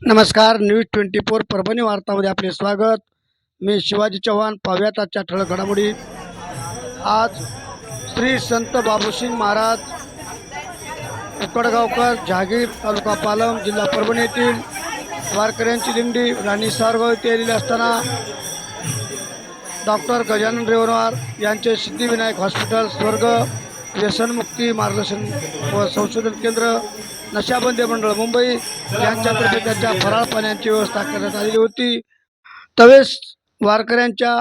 नमस्कार, न्यूज 24 परभणी वार्तामध्ये आपले स्वागत। मी शिवाजी चव्हाण। पाहुयात आजच्या ठळक घडामोडी। आज श्री संत बाबूसिंग महाराज उकडगावकर जहागीर तालुका पालम जिल्हा परभणी येथील वारकऱ्यांची दिंडी राणी सारगाव येथे आलेली असताना डॉक्टर गजानन रेवणवार यांचे सिद्धिविनायक हॉस्पिटल, स्वर्ग व्यसनमुक्ती मार्गदर्शन व संशोधन केंद्र, नशाबंदी मंडळ मुंबई यांच्यातर्फे त्याच्या फराळ पाण्याची व्यवस्था करण्यात आलेली होती। तवेस वारकऱ्यांच्या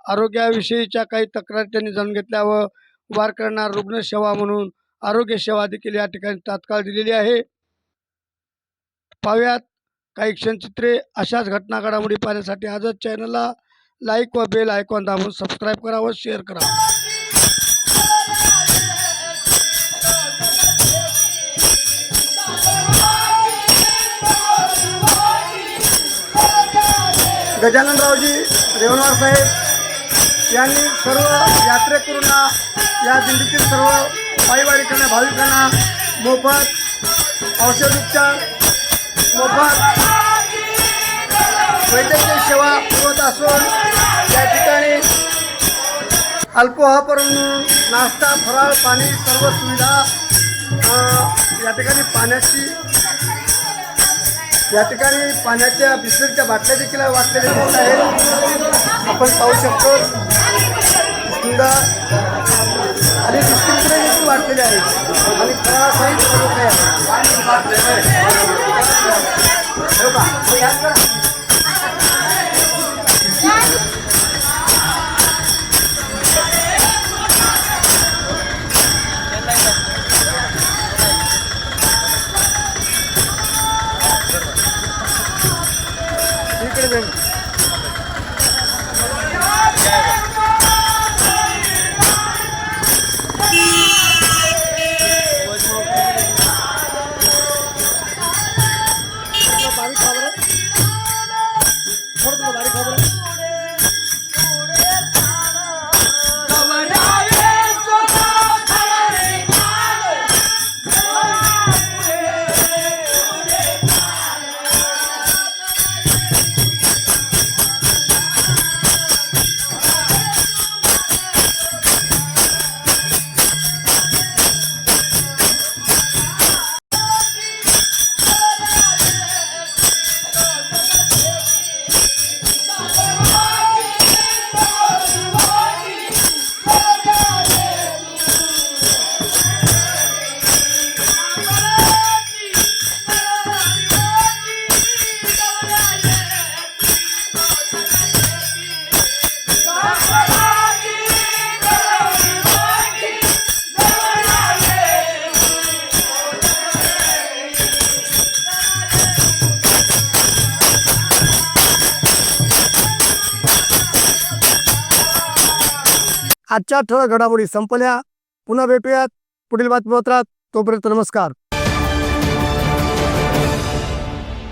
आरोग्याविषयीच्या काही तक्रारी त्यांनी जाणून घेतल्या व वारकऱ्यांना रुग्णसेवा म्हणून आरोग्य सेवा देखील या ठिकाणी तात्काळ दिलेली आहे। पाहुयात काही क्षणचित्रे। अशाच घटना घडामोडी पाहण्यासाठी आजच चॅनलला लाईक व बेल आयकॉन दाबून सबस्क्राईब करा व शेअर करा। गजाननरावजी रेवणवार साहेब यांनी सर्व यात्रेकरूंना, या दिंडीतील सर्व पायीवारीकरांना, भाविकांना मोफत औषधोपचार, मोफत वैद्यकीय सेवा पुरवत असून या ठिकाणी अल्पोहापासून नाश्ता, फराळ, पाणी सर्व सुविधा या ठिकाणी पाण्याच्या बिस्लरीच्या बाटल्या देखील वाटलेल्या दिसत आहेत। आपण पाहू शकतो सुंदर आणि बिस्किट देखील वाटलेले आहेत आणि फराळासहित सर्व काही आहे। आजच्या ठळक घडामोडी संपल्या। पुन्हा भेटूयात पुढील बातमीपत्रात। तोपर्यंत नमस्कार।